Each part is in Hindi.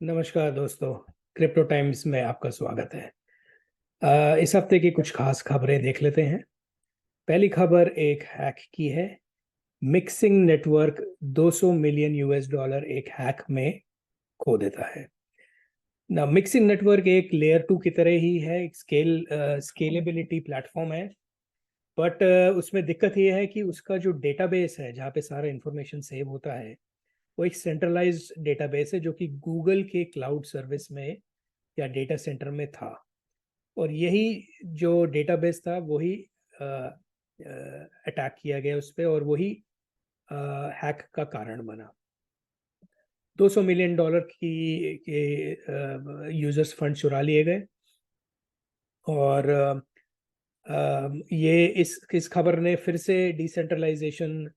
नमस्कार दोस्तों। क्रिप्टो टाइम्स में आपका स्वागत है। इस हफ्ते की कुछ खास खबरें देख लेते हैं। पहली खबर एक हैक की है। Mixing network 200 million US dollar एक हैक में खो देता है ना। मिक्सिंग नेटवर्क एक लेयर 2 की तरह ही है, एक स्केलेबिलिटी प्लेटफॉर्म है। बट उसमें दिक्कत ये है कि उसका जो डेटाबेस है जहाँ पे सारा इंफॉर्मेशन सेव होता है, वो एक सेंट्रलाइज्ड डेटाबेस है जो कि गूगल के क्लाउड सर्विस में या डेटा सेंटर में था। और यही जो डेटाबेस था वही अटैक किया गया उस पर, और वही हैक का कारण बना। 200 मिलियन डॉलर की के यूजर्स फंड चुरा लिए गए। और ये इस खबर ने फिर से डिसेंट्रलाइजेशन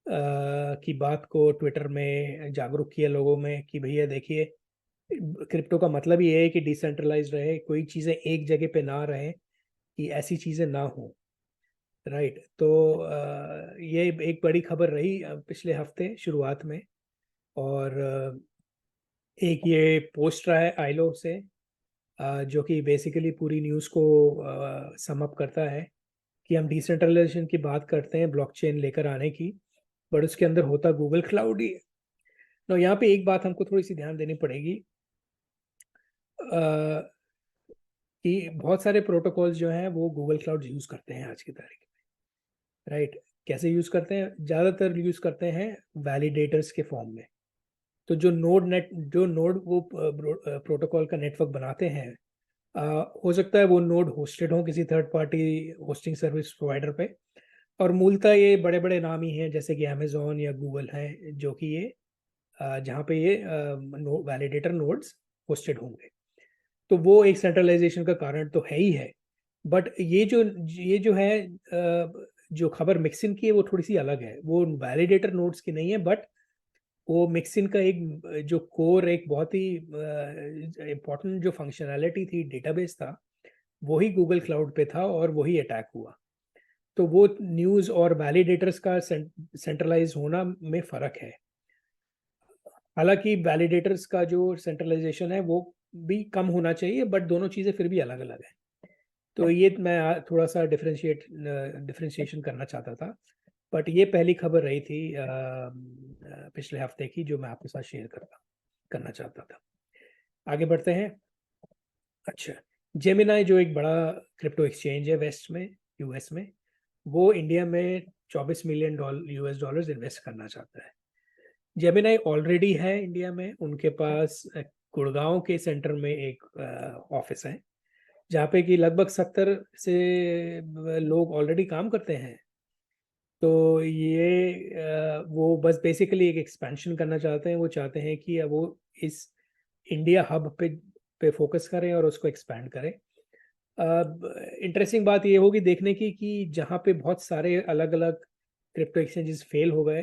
की बात को ट्विटर में जागरूक किया लोगों में कि भैया देखिए, क्रिप्टो का मतलब ये है कि डिसेंट्रलाइज रहे, कोई चीज़ें एक जगह पे ना रहे, कि ऐसी चीज़ें ना हो। राइट। तो ये एक बड़ी खबर रही पिछले हफ्ते शुरुआत में। और एक ये पोस्ट रहा है आइलो से, जो कि बेसिकली पूरी न्यूज़ को सम अप करता है कि हम डिसेंट्रलाइजेशन की बात करते हैं ब्लॉकचेन लेकर आने की, बट उसके अंदर होता गूगल क्लाउड ही है। तो यहाँ पे एक बात हमको थोड़ी सी ध्यान देनी पड़ेगी, कि बहुत सारे प्रोटोकॉल्स जो हैं वो गूगल क्लाउड यूज़ करते हैं आज की तारीख में। राइट। कैसे यूज़ करते हैं? ज़्यादातर यूज़ करते हैं वैलिडेटर्स के फॉर्म में। तो जो नोड वो प्रोटोकॉल का नेटवर्क बनाते हैं, हो सकता है वो नोड होस्टेड हो किसी third party hosting service provider पे। और मूलतः ये बड़े बड़े नाम ही हैं, जैसे कि अमेजोन या गूगल हैं, जो कि ये जहाँ पे ये वैलिडेटर नोड्स होस्टेड होंगे। तो वो एक सेंट्रलाइजेशन का कारण तो है ही है। बट ये जो है, जो खबर मिक्सिन की है वो थोड़ी सी अलग है। वो वैलिडेटर नोड्स की नहीं है, बट वो मिक्सिन का एक जो कोर, एक बहुत ही इम्पोर्टेंट जो फंक्शनैलिटी थी, डेटाबेस था, वही गूगल क्लाउड पे था और वही अटैक हुआ। तो वो न्यूज़ और वैलिडेटर्स का सेंट्रलाइज होना में फ़र्क है। हालांकि वैलिडेटर्स का जो सेंट्रलाइजेशन है वो भी कम होना चाहिए, बट दोनों चीज़ें फिर भी अलग अलग है। तो ये मैं थोड़ा सा डिफरेंशिएशन करना चाहता था। बट ये पहली खबर रही थी पिछले हफ्ते की, जो मैं आपके साथ शेयर करना चाहता था। आगे बढ़ते हैं। अच्छा, जेमिनाई जो एक बड़ा क्रिप्टो एक्सचेंज है वेस्ट में, यूएस में, वो इंडिया में 24 मिलियन यूएस डॉलर्स इन्वेस्ट करना चाहता है। जेमिनाई ऑलरेडी है इंडिया में, उनके पास गुड़गांव के सेंटर में एक ऑफिस है, जहाँ पे कि लगभग 70 से लोग ऑलरेडी काम करते हैं। तो ये वो बस बेसिकली एक एक्सपेंशन करना चाहते हैं। वो चाहते हैं कि अब वो इस इंडिया हब पे फोकस करें और उसको एक्सपैंड करें। अब इंटरेस्टिंग बात ये होगी देखने की कि जहाँ पे बहुत सारे अलग अलग क्रिप्टो एक्सचेंजेस फेल हो गए,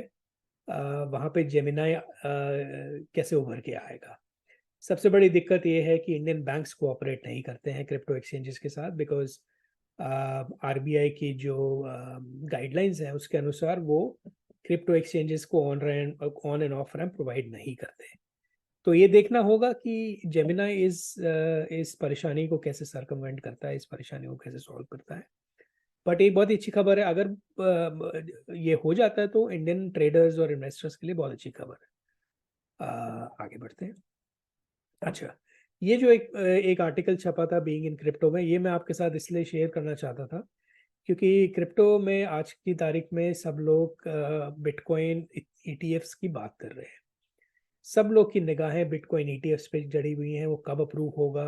वहाँ पे जेमिनाई कैसे उभर के आएगा। सबसे बड़ी दिक्कत ये है कि इंडियन बैंक्स कोऑपरेट नहीं करते हैं क्रिप्टो एक्सचेंजेस के साथ, बिकॉज आरबीआई की जो गाइडलाइंस हैं उसके अनुसार वो क्रिप्टो एक्सचेंजेस को on end of ramp provide नहीं करते। तो ये देखना होगा कि जेमिना इस परेशानी को कैसे सरकमवेंट करता है, इस परेशानी को कैसे सॉल्व करता है। बट एक बहुत ही अच्छी खबर है, अगर ये हो जाता है तो इंडियन ट्रेडर्स और इन्वेस्टर्स के लिए बहुत अच्छी खबर है। आगे बढ़ते हैं। अच्छा, ये जो एक आर्टिकल छपा था बीइंग इन क्रिप्टो में, ये मैं आपके साथ इसलिए शेयर करना चाहता था क्योंकि क्रिप्टो में आज की तारीख में सब लोग बिटकॉइन ईटीएफ्स की बात कर रहे हैं। सब लोग की निगाहें बिटकॉइन ईटीएफ्स पे जड़ी हुई हैं, वो कब अप्रूव होगा।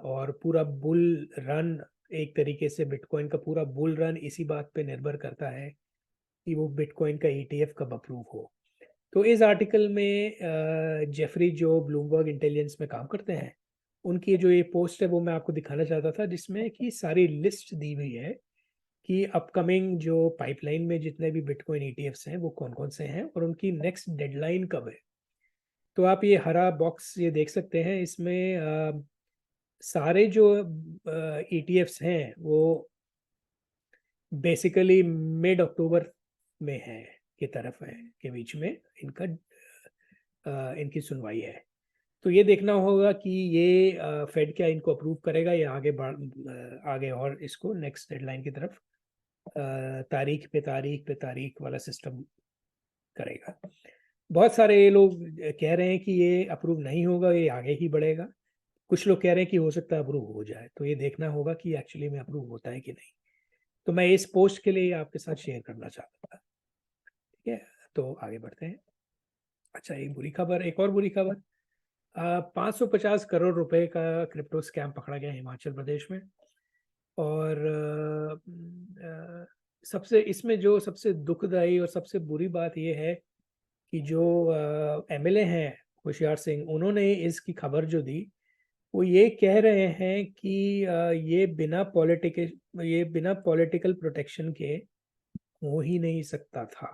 और पूरा बुल रन, एक तरीके से बिटकॉइन का पूरा बुल रन इसी बात पे निर्भर करता है कि वो बिटकॉइन का ईटीएफ कब अप्रूव हो। तो इस आर्टिकल में जेफरी जो ब्लूमबर्ग इंटेलिजेंस में काम करते हैं, उनकी जो ये पोस्ट है वो मैं आपको दिखाना चाहता था, जिसमें कि सारी लिस्ट दी हुई है कि अपकमिंग जो पाइपलाइन में जितने भी बिटकॉइन ईटीएफ्स हैं वो कौन कौन से हैं और उनकी नेक्स्ट डेडलाइन कब है। तो आप ये हरा बॉक्स ये देख सकते हैं, इसमें सारे जो ईटीएफ्स हैं वो बेसिकली मिड अक्टूबर में है, की तरफ है, के बीच में इनकी सुनवाई है। तो ये देखना होगा कि ये फेड क्या इनको अप्रूव करेगा या आगे और इसको नेक्स्ट डेडलाइन की तरफ तारीख पे तारीख वाला सिस्टम करेगा। बहुत सारे ये लोग कह रहे हैं कि ये अप्रूव नहीं होगा, ये आगे ही बढ़ेगा। कुछ लोग कह रहे हैं कि हो सकता है अप्रूव हो जाए, तो ये देखना होगा कि एक्चुअली में अप्रूव होता है कि नहीं। तो मैं इस पोस्ट के लिए आपके साथ शेयर करना चाहता था। ठीक है, तो आगे बढ़ते हैं। अच्छा, एक और बुरी खबर, 550 करोड़ रुपए का क्रिप्टो स्कैम पकड़ा गया हिमाचल प्रदेश में। और सबसे इसमें जो सबसे दुखदाई और सबसे बुरी बात यह है कि जो एमएलए हैं होशियार सिंह, उन्होंने इसकी खबर जो दी वो ये कह रहे हैं कि ये बिना पॉलिटिकल प्रोटेक्शन के हो ही नहीं सकता था।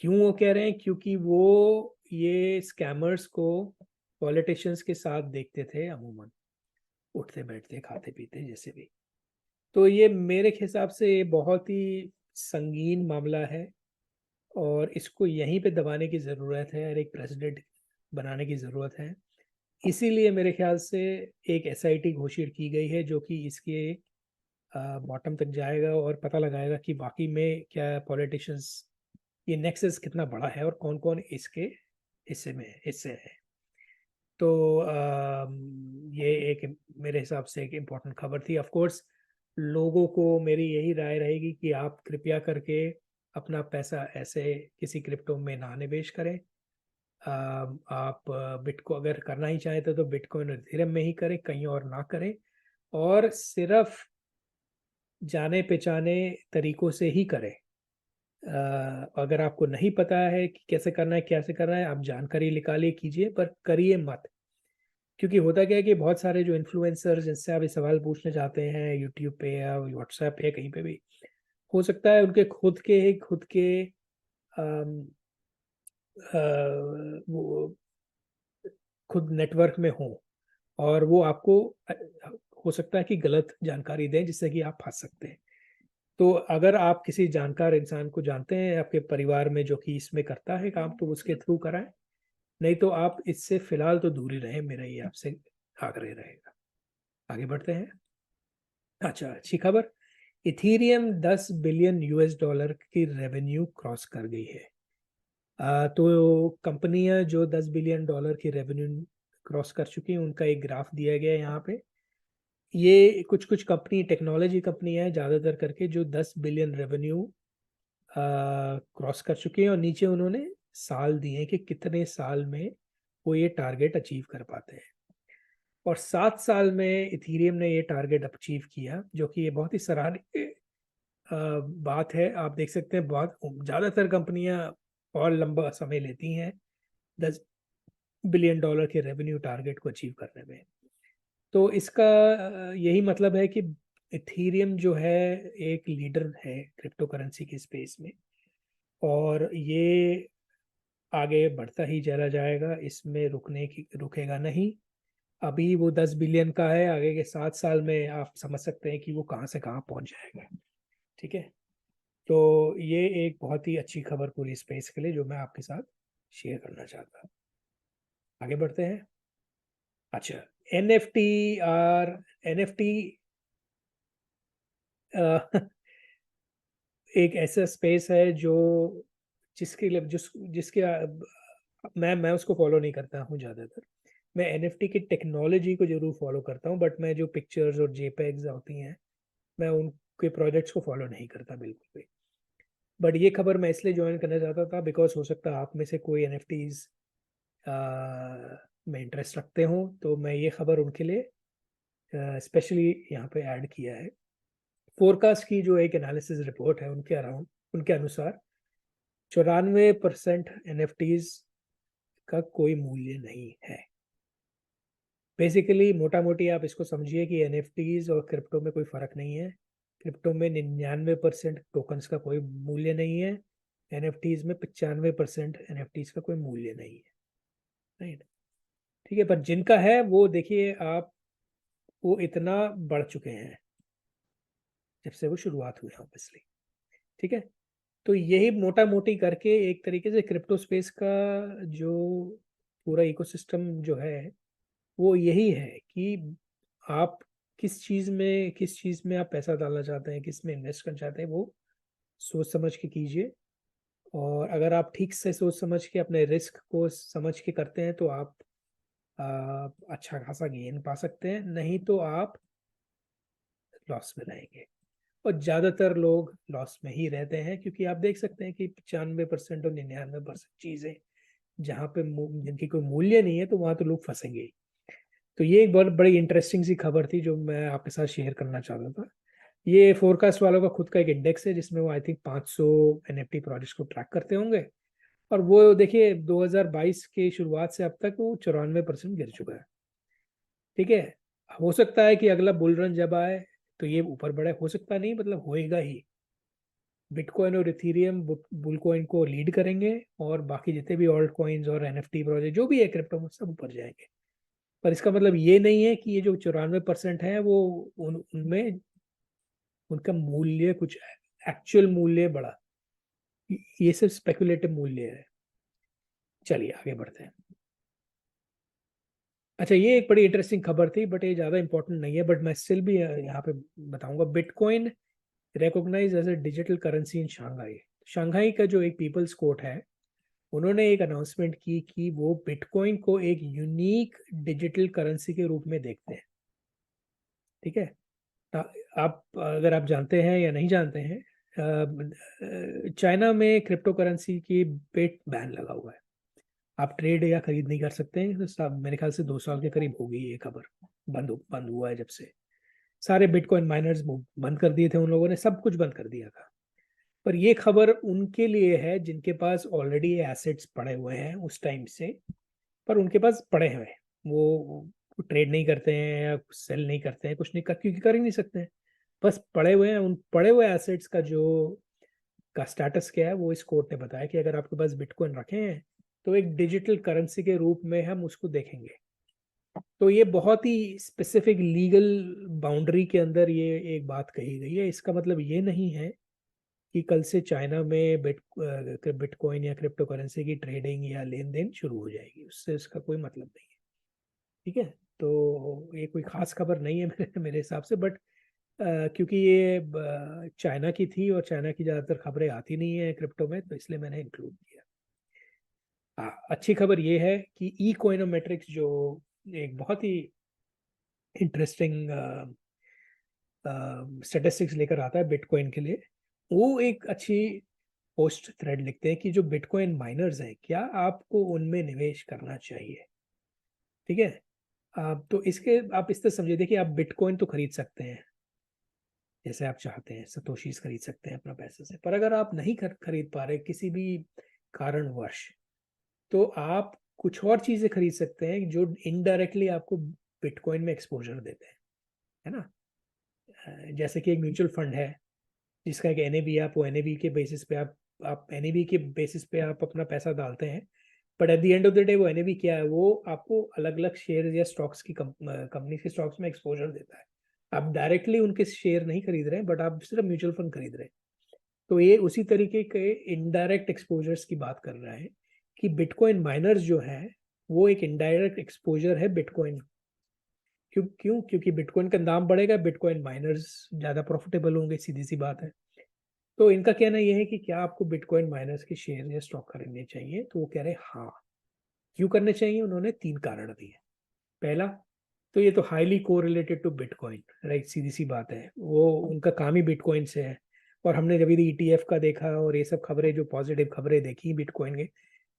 क्यों वो कह रहे हैं? क्योंकि वो ये स्कैमर्स को पॉलिटिशियंस के साथ देखते थे अमूमन, उठते बैठते खाते पीते जैसे भी। तो ये मेरे हिसाब से ये बहुत ही संगीन मामला है और इसको यहीं पे दबाने की ज़रूरत है और एक प्रेसिडेंट बनाने की ज़रूरत है। इसीलिए मेरे ख्याल से एक एसआईटी घोषित की गई है जो कि इसके बॉटम तक जाएगा और पता लगाएगा कि बाकी में क्या पॉलिटिशियंस, ये नेक्सस कितना बड़ा है और कौन कौन इसके हिस्से है। तो ये एक मेरे हिसाब से एक इम्पोर्टेंट खबर थी। ऑफ कोर्स लोगों को मेरी यही राय रहेगी कि आप कृपया करके अपना पैसा ऐसे किसी क्रिप्टो में ना निवेश करें। आप बिटको अगर करना ही चाहें तो बिटकॉइन और इथेरियम में ही करें, कहीं और ना करें। और सिर्फ जाने पहचाने तरीकों से ही करें। अगर आपको नहीं पता है कि कैसे करना है, आप जानकारी निकालिए, कीजिए, पर करिए मत। क्योंकि होता क्या है कि बहुत सारे जो इन्फ्लुएंसर्स जिनसे आप ये सवाल पूछने जाते हैं यूट्यूब पे या व्हाट्सएप पे या कहीं पे भी, हो सकता है उनके खुद के अम, वो खुद नेटवर्क में हो और वो आपको हो सकता है कि गलत जानकारी दें जिससे कि आप फंस सकते हैं। तो अगर आप किसी जानकार इंसान को जानते हैं आपके परिवार में जो कि इसमें करता है काम, तो उसके थ्रू कराएं। नहीं तो आप इससे फिलहाल तो दूर ही रहें, मेरा ये आपसे आग्रह रहेगा। आगे बढ़ते हैं। अच्छा, अच्छी खबर, इथीरियम 10 बिलियन यूएस डॉलर की रेवेन्यू क्रॉस कर गई है। तो कंपनियां जो 10 बिलियन डॉलर की रेवेन्यू क्रॉस कर चुकी हैं उनका एक ग्राफ दिया गया है यहाँ पे। ये कुछ कुछ कंपनी, टेक्नोलॉजी कंपनी है ज़्यादातर करके, जो 10 बिलियन रेवेन्यू क्रॉस कर चुके हैं और नीचे उन्होंने साल दिए कि कितने साल में वो ये टारगेट अचीव कर पाते हैं। और 7 साल में इथीरियम ने ये टारगेट अचीव किया, जो कि ये बहुत ही सराहनीय बात है। आप देख सकते हैं बहुत ज़्यादातर कंपनियां और लंबा समय लेती हैं 10 बिलियन डॉलर के रेवेन्यू टारगेट को अचीव करने में। तो इसका यही मतलब है कि इथीरियम जो है एक लीडर है क्रिप्टो करेंसी के स्पेस में और ये आगे बढ़ता ही चला जाएगा, इसमें रुकेगा नहीं। अभी वो 10 बिलियन का है, आगे के 7 साल में आप समझ सकते हैं कि वो कहाँ से कहाँ पहुँच जाएगा। ठीक है, तो ये एक बहुत ही अच्छी खबर पूरी स्पेस के लिए जो मैं आपके साथ शेयर करना चाहता हूँ। आगे बढ़ते हैं। अच्छा, एनएफटी एक ऐसा स्पेस है जो जिसके लिए जिसके मैं उसको फॉलो नहीं करता हूँ ज़्यादातर। मैं एनएफटी की टेक्नोलॉजी को जरूर फॉलो करता हूँ, बट मैं जो पिक्चर्स और जेपेग्स होती हैं मैं उनके प्रोजेक्ट्स को फॉलो नहीं करता बिल्कुल भी। बट ये खबर मैं इसलिए ज्वाइन करना चाहता था बिकॉज हो सकता है आप में से कोई एनएफटीज में इंटरेस्ट रखते हो, तो मैं ये खबर उनके लिए स्पेशली यहाँ पे ऐड किया है। फोरकास्ट की जो एक एनालिसिस रिपोर्ट है उनके अनुसार 94% एनएफटीज का कोई मूल्य नहीं है। बेसिकली मोटा मोटी आप इसको समझिए कि एनएफटीज और क्रिप्टो में कोई फर्क नहीं है। क्रिप्टो में 99% टोकन्स का कोई मूल्य नहीं है, एनएफटीज में 95% एनएफटीज का कोई मूल्य नहीं है। राइट, ठीक है, पर जिनका है वो देखिए आप, वो इतना बढ़ चुके हैं जब से वो शुरुआत हुई है ऑब्वियसली। ठीक है, तो यही मोटा मोटी करके एक तरीके से क्रिप्टो स्पेस का जो पूरा इकोसिस्टम जो है वो यही है कि आप किस चीज़ में आप पैसा डालना चाहते हैं, किस में इन्वेस्ट करना चाहते हैं, वो सोच समझ के कीजिए। और अगर आप ठीक से सोच समझ के अपने रिस्क को समझ के करते हैं तो आप अच्छा खासा गेन पा सकते हैं, नहीं तो आप लॉस में रहेंगे। और ज़्यादातर लोग लॉस में ही रहते हैं, क्योंकि आप देख सकते हैं कि 95% और 99% चीज़ें जहाँ पे जिनकी कोई मूल्य नहीं है तो वहाँ तो लोग फंसेंगे ही। तो ये एक बहुत बड़ी इंटरेस्टिंग सी खबर थी जो मैं आपके साथ शेयर करना चाहता था। ये फोरकास्ट वालों का खुद का एक इंडेक्स है जिसमें वो आई थिंक 500 एनएफटी प्रोजेक्ट्स को ट्रैक करते होंगे। और वो देखिए 2022 के शुरुआत से अब तक वो 94% गिर चुका है। ठीक है, हो सकता है कि अगला बुल रन जब आए तो ये ऊपर बढ़े, हो सकता नहीं, मतलब होएगा ही। बिटकॉइन और इथेरियम बुल कॉइन को लीड करेंगे और बाकी जितने भी ऑल्ट कॉइन्स और एनएफटी प्रोजेक्ट जो भी है क्रिप्टो में सब ऊपर जाएंगे। पर इसका मतलब ये नहीं है कि ये जो 94% है वो उनमें उनका मूल्य कुछ एक्चुअल मूल्य बढ़ा। ये सिर्फ स्पेकुलेटिव मूल्य है। चलिए आगे बढ़ते हैं। अच्छा, ये एक बड़ी इंटरेस्टिंग खबर थी, बट ये ज़्यादा इंपॉर्टेंट नहीं है, बट मैं स्टिल भी यहाँ पे बताऊंगा। Bitcoin recognise as a digital currency in Shanghai. Shanghai का जो एक पीपल्स कोर्ट है, उन्होंने एक अनाउंसमेंट की कि वो बिटकॉइन को एक यूनिक डिजिटल करेंसी के रूप में देखते हैं। ठीक है, आप अगर आप जानते हैं या नहीं जानते हैं, चाइना में क्रिप्टो करेंसी की पे बैन लगा हुआ है। आप ट्रेड या खरीद नहीं कर सकते हैं। तो मेरे ख्याल से 2 साल के करीब हो गई ये खबर। बंद हुआ है जब से। सारे बिटकॉइन माइनर्स बंद कर दिए थे उन लोगों ने, सब कुछ बंद कर दिया था। पर ये खबर उनके लिए है जिनके पास ऑलरेडी एसेट्स पड़े हुए हैं उस टाइम से। पर उनके पास पड़े हुए हैं, वो ट्रेड नहीं करते हैं या सेल नहीं करते हैं, कुछ नहीं कर, क्योंकि कर ही नहीं सकते हैं। बस पड़े हुए हैं। उन पड़े हुए एसेट्स का जो का स्टेटस क्या है वो इस कोर्ट ने बताया कि अगर आपके पास बिटकॉइन रखे हैं तो एक डिजिटल करेंसी के रूप में हम उसको देखेंगे। तो ये बहुत ही स्पेसिफिक लीगल बाउंड्री के अंदर ये एक बात कही गई है। इसका मतलब ये नहीं है कि कल से चाइना में बिटकॉइन या क्रिप्टो करेंसी की ट्रेडिंग या लेन देन शुरू हो जाएगी, उससे इसका कोई मतलब नहीं है। ठीक है, तो ये कोई खास खबर नहीं है मेरे हिसाब से, बट क्योंकि ये चाइना की थी और चाइना की ज़्यादातर खबरें आती नहीं है क्रिप्टो में, तो इसलिए मैंने इंक्लूड किया। अच्छी खबर ये है कि इकोनोमेट्रिक्स जो एक बहुत ही इंटरेस्टिंग स्टेटिस्टिक्स लेकर आता है बिटकॉइन के लिए, वो एक अच्छी पोस्ट थ्रेड लिखते हैं कि जो बिटकॉइन माइनर्स हैं क्या आपको उनमें निवेश करना चाहिए। ठीक है, तो इसके आप इस तरह समझिए, देखिए आप बिटकॉइन तो खरीद सकते हैं जैसे आप चाहते हैं, सतोशीज खरीद सकते हैं अपना पैसे से। पर अगर आप नहीं खरीद पा रहे किसी भी कारणवश, तो आप कुछ और चीजें खरीद सकते हैं जो इनडायरेक्टली आपको बिटकॉइन में एक्सपोजर देते हैं, है ना। जैसे कि एक म्यूचुअल फंड है जिसका एक एनएवी है, आप वो एनएवी के बेसिस पे आप एनएवी के बेसिस पे आप अपना पैसा डालते हैं। But at the end of the day वो एनएवी क्या है, वो आपको अलग अलग शेयर या स्टॉक्स की कंपनी के स्टॉक्स में एक्सपोजर देता है। आप डायरेक्टली उनके शेयर नहीं खरीद रहे हैं, बट आप सिर्फ म्यूचुअल फंड खरीद रहे हैं। तो ये उसी तरीके के इनडायरेक्ट एक्सपोजर्स की बात कर रहा है कि बिटकॉइन माइनर्स जो है वो एक इनडायरेक्ट एक्सपोजर है बिटकॉइन। क्यों क्योंकि बिटकॉइन का दाम बढ़ेगा, बिटकॉइन माइनर्स ज्यादा प्रॉफिटेबल होंगे, सीधी सी बात है। तो इनका कहना यह है कि क्या आपको बिटकॉइन माइनर्स के शेयर या स्टॉक खरीदने चाहिए, तो वो कह रहे हैं हाँ। क्यों करने चाहिए, उन्होंने 3 कारण दिए। पहला, तो ये तो highly correlated to bitcoin, right, सीधी सी बात है, वो उनका काम ही बिटकॉइन से है। और हमने जब भी ईटीएफ का देखा और ये सब खबरें, जो पॉजिटिव खबरें देखी बिटकॉइन के,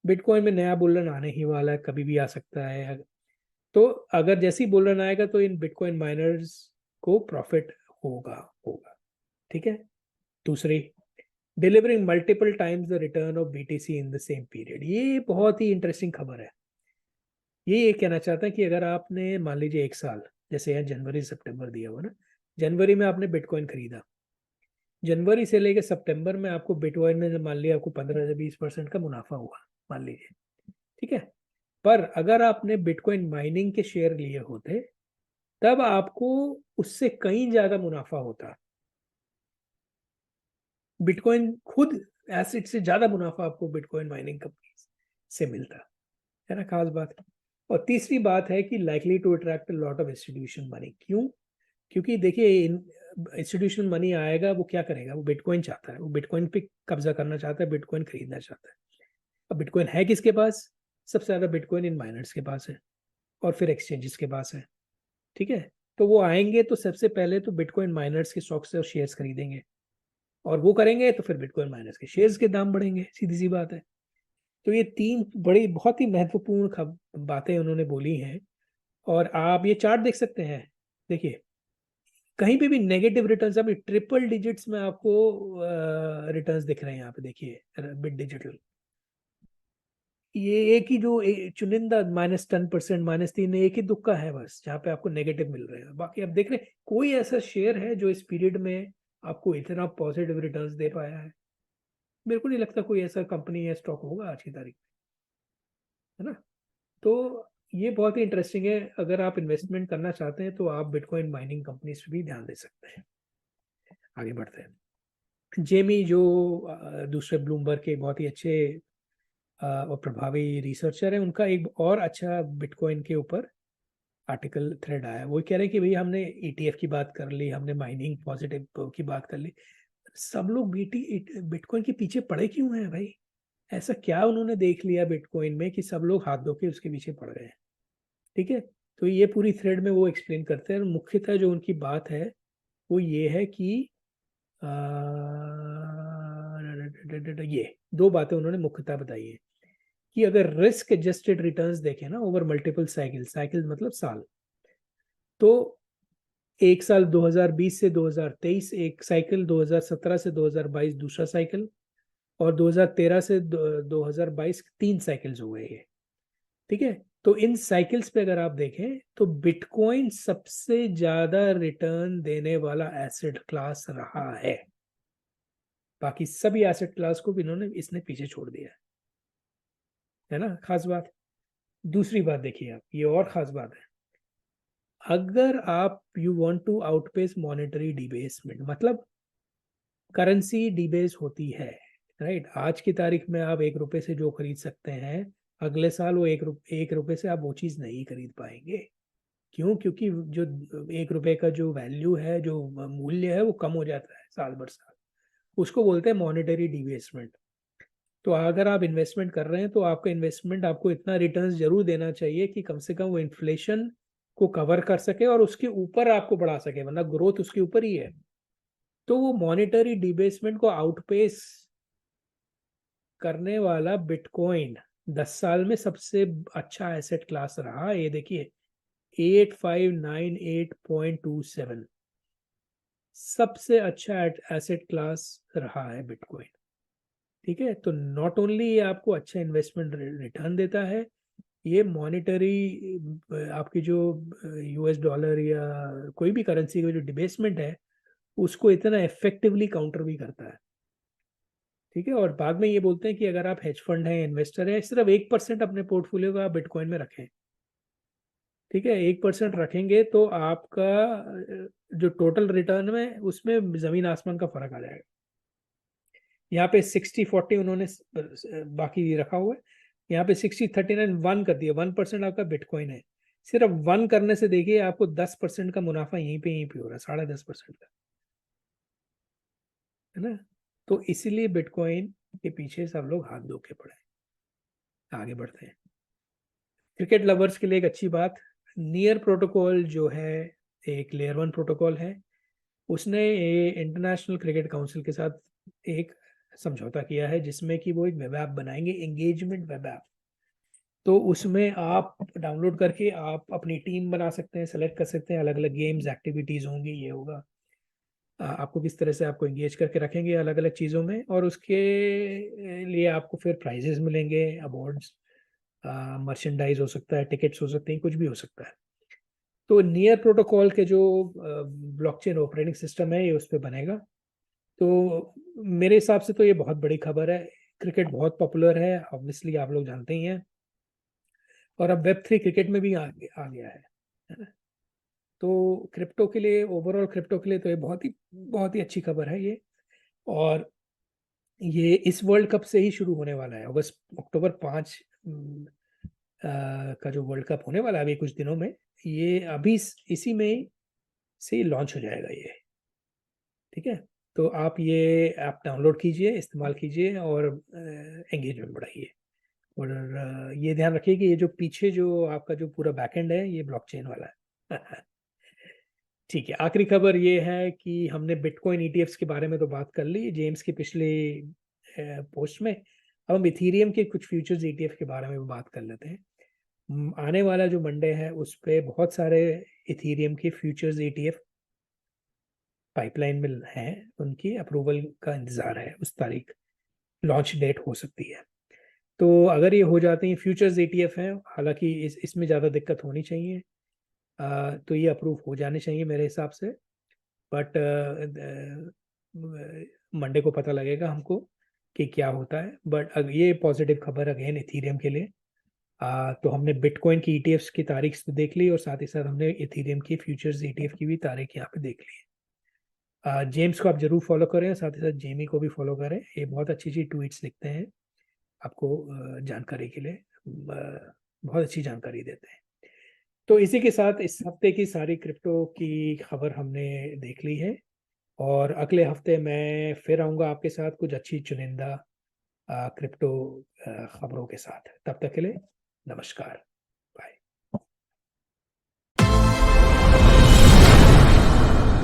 बिटकॉइन में नया बुल रन आने ही वाला है, कभी भी आ सकता है। तो अगर जैसे ही बुल रन आएगा तो इन बिटकॉइन माइनर्स को प्रॉफिट होगा होगा। ठीक है। दूसरी, delivering multiple times the return of BTC in the same period. ये बहुत ही इंटरेस्टिंग खबर है। ये कहना चाहता है कि अगर आपने मान लीजिए 1 साल, जैसे यहाँ जनवरी सितंबर दिया हुआ ना, जनवरी में आपने बिटकॉइन खरीदा, जनवरी से लेकर सितंबर में आपको बिटकॉइन में मान लिया आपको 15 से 20% का मुनाफा हुआ, मान लीजिए। ठीक है। पर अगर आपने बिटकॉइन माइनिंग के शेयर लिए होते तब आपको उससे कहीं ज्यादा मुनाफा होता। बिटकॉइन खुद एसिड से ज्यादा मुनाफा आपको बिटकॉइन माइनिंग कंपनी से मिलता, है ना, खास बात। और तीसरी बात है कि likely to attract a lot of institution money. क्यों? क्योंकि देखिए इंस्टीट्यूशनल मनी आएगा, वो क्या करेगा, वो बिटकॉइन चाहता है, वो बिटकॉइन पे कब्जा करना चाहता है, बिटकॉइन खरीदना चाहता है। अब बिटकॉइन है किसके पास? सबसे ज्यादा बिटकॉइन इन माइनर्स के पास है, और फिर एक्सचेंजेस के पास है। ठीक है, तो वो आएंगे तो सबसे पहले तो बिटकॉइन माइनर्स के स्टॉक से और शेयर्स खरीदेंगे, और वो करेंगे तो फिर बिटकॉइन माइनर्स के शेयर्स के दाम बढ़ेंगे, सीधी सी बात है। तो ये तीन बड़ी बहुत ही महत्वपूर्ण बातें उन्होंने बोली हैं। और आप ये चार्ट देख सकते हैं, देखिए कहीं पे भी नेगेटिव रिटर्न्स, अभी ट्रिपल डिजिट्स में आपको रिटर्न्स दिख रहे हैं यहाँ पे, देखिए बिट डिजिटल, ये एक ही जो चुनिंदा -10%, -3, एक ही दुक्का है बस जहाँ पे आपको नेगेटिव मिल रहे हैं। बाकी आप देख रहे हैं कोई ऐसा शेयर है जो इस पीरियड में आपको इतना पॉजिटिव रिटर्न्स दे पाया है? मेरे को नहीं लगता कोई ऐसा कंपनी या स्टॉक होगा आज की तारीख में, है ना। तो ये बहुत ही इंटरेस्टिंग है। अगर आप इन्वेस्टमेंट करना चाहते हैं तो आप बिटकॉइन माइनिंग कंपनीज पे भी ध्यान दे सकते हैं। आगे बढ़ते हैं। जेमी जो दूसरे ब्लूमबर्ग के बहुत ही अच्छे और प्रभावी रिसर्चर है, उनका एक और अच्छा बिटकॉइन के ऊपर आर्टिकल थ्रेड आया। वो कह रहे हैं कि भाई हमने ईटीएफ की बात कर ली, हमने माइनिंग पॉजिटिव की बात कर ली, सब लोग बिटकॉइन के पीछे पड़े क्यों हैं भाई? ऐसा क्या उन्होंने देख लिया बिटकॉइन में कि सब लोग हाथ धो के उसके पीछे पड़ गए हैं? ठीक है, तो ये पूरी थ्रेड में वो एक्सप्लेन करते हैं। मुख्यतः जो उनकी बात है वो ये है कि ये दो बातें उन्होंने मुख्यतः बताई है कि अगर रिस्क एडजस्टेड रिटर्न्स देखें ना ओवर मल्टीपल साइकिल, साइकिल मतलब साल, तो एक साल 2020 से 2023 एक साइकिल, 2017 से 2022 दूसरा साइकिल, और 2013 से 2022 तीन साइकिल्स हो गए ये। ठीक है, तो इन साइकिल्स पे अगर आप देखें तो बिटकॉइन सबसे ज्यादा रिटर्न देने वाला एसेट क्लास रहा है। बाकी सभी एसेट क्लास को भी इन्होंने इसने पीछे छोड़ दिया है ना, खास बात। दूसरी बात देखिए आप, ये और खास बात है, अगर आप you want to outpace monetary debasement, मतलब करेंसी डिबेस होती है, राइट। आज की तारीख में आप 1 रुपए से जो खरीद सकते हैं, अगले साल वो 1 रुपए से आप वो चीज नहीं खरीद पाएंगे। क्यों? क्योंकि जो 1 रुपए का जो वैल्यू है, जो मूल्य है, वो कम हो जाता है साल भर साल। उसको बोलते हैं मॉनेटरी डिबेसमेंट। तो अगर आप इन्वेस्टमेंट कर रहे हैं तो आपका इन्वेस्टमेंट आपको इतना रिटर्न्स जरूर देना चाहिए कि कम से कम वो इन्फ्लेशन को कवर कर सके और उसके ऊपर आपको बढ़ा सके, वरना ग्रोथ उसके ऊपर ही है। तो वो मॉनेटरी डिबेसमेंट को आउटपेस करने वाला बिटकॉइन 10 साल में सबसे अच्छा एसेट क्लास रहा। ये देखिए 8598.27 सबसे अच्छा एसेट क्लास रहा है बिटकॉइन। ठीक है, तो नॉट ओनली ये आपको अच्छा इन्वेस्टमेंट रिटर्न देता है, ये मॉनेटरी आपकी जो यूएस डॉलर या कोई भी करेंसी का जो डिबेसमेंट है उसको इतना इफेक्टिवली काउंटर भी करता है। ठीक है, और बाद में ये बोलते हैं कि अगर आप हेज फंड है, इन्वेस्टर है, सिर्फ 1% अपने पोर्टफोलियो का बिटकॉइन में रखें। ठीक है, 1% रखेंगे तो आपका जो टोटल रिटर्न में उसमें जमीन आसमान का फर्क आ जाएगा। यहाँ पे 60-40 उन्होंने बाकी रखा हुआ है, यहाँ पे 60-39 1 कर दिया। 1% आपका बिटकॉइन है, सिर्फ 1 करने से देखिए आपको 10% का मुनाफा यहीं पे हो रहा है, 10.5% का, है ना। तो इसीलिए बिटकॉइन के पीछे सब लोग हाथ धो के पड़े। आगे बढ़ते हैं। क्रिकेट लवर्स के लिए एक अच्छी बात, नियर प्रोटोकॉल जो है एक लेयर 1 प्रोटोकॉल है, उसने इंटरनेशनल क्रिकेट काउंसिल के साथ एक समझौता किया है जिसमें कि वो एक वेब ऐप बनाएंगे, एंगेजमेंट वेब ऐप। तो उसमें आप डाउनलोड करके आप अपनी टीम बना सकते हैं, सेलेक्ट कर सकते हैं, अलग अलग गेम्स एक्टिविटीज होंगी, ये होगा आपको किस तरह से आपको एंगेज करके रखेंगे अलग अलग चीज़ों में, और उसके लिए आपको फिर प्राइजेस मिलेंगे, अवार्ड्स, मर्चेंडाइज हो सकता है, टिकट्स हो सकते हैं, कुछ भी हो सकता है। तो नियर प्रोटोकॉल के जो ब्लॉकचेन ऑपरेटिंग सिस्टम है ये उस पर बनेगा। तो मेरे हिसाब से तो ये बहुत बड़ी खबर है। क्रिकेट बहुत पॉपुलर है, ऑब्वियसली आप लोग जानते ही हैं, और अब वेब 3 क्रिकेट में भी आ गया है ना। तो क्रिप्टो के लिए, ओवरऑल क्रिप्टो के लिए तो ये बहुत ही अच्छी खबर है ये। और ये इस वर्ल्ड कप से ही शुरू होने वाला है, अक्टूबर 5 का जो वर्ल्ड कप होने वाला है अभी कुछ दिनों में, ये अभी इसी में से लॉन्च हो जाएगा ये। ठीक है, तो आप ये ऐप डाउनलोड कीजिए, इस्तेमाल कीजिए और एंगेजमेंट बढ़ाइए। और ये ध्यान रखिए कि ये जो पीछे जो आपका जो पूरा बैकएंड है ये ब्लॉकचेन वाला है। ठीक है, आखिरी खबर ये है कि हमने बिटकॉइन ईटीएफ्स के बारे में तो बात कर ली जेम्स की पिछले पोस्ट में। अब हम इथीरियम के कुछ फ्यूचर्स ईटीएफ के बारे में भी बात कर लेते हैं। आने वाला जो मंडे है उस पे बहुत सारे इथीरियम के फ्यूचर्स ईटीएफ पाइपलाइन में हैं, उनकी अप्रूवल का इंतजार है, उस तारीख लॉन्च डेट हो सकती है। तो अगर ये हो जाते हैं, फ्यूचर्स ईटीएफ हैं, हालांकि इसमें ज़्यादा दिक्कत होनी चाहिए, तो ये अप्रूव हो जाने चाहिए मेरे हिसाब से। बट मंडे को पता लगेगा हमको कि क्या होता है। बट ये पॉजिटिव खबर अगेन इथीरियम के लिए। तो हमने बिटकॉइन की ईटीएफ्स की तारीख तो देख ली और साथ ही साथ हमने इथीरियम की फ्यूचर्स ईटीएफ की भी तारीख यहाँ पे देख ली है। जेम्स को आप जरूर फॉलो करें, साथ ही साथ जेमी को भी फॉलो करें, ये बहुत अच्छी अच्छी ट्वीट्स लिखते हैं आपको जानकारी के लिए, बहुत अच्छी जानकारी देते हैं। तो इसी के साथ इस हफ्ते की सारी क्रिप्टो की खबर हमने देख ली है, और अगले हफ्ते मैं फिर आऊँगा आपके साथ कुछ अच्छी चुनिंदा क्रिप्टो खबरों के साथ। तब तक के लिए नमस्कार।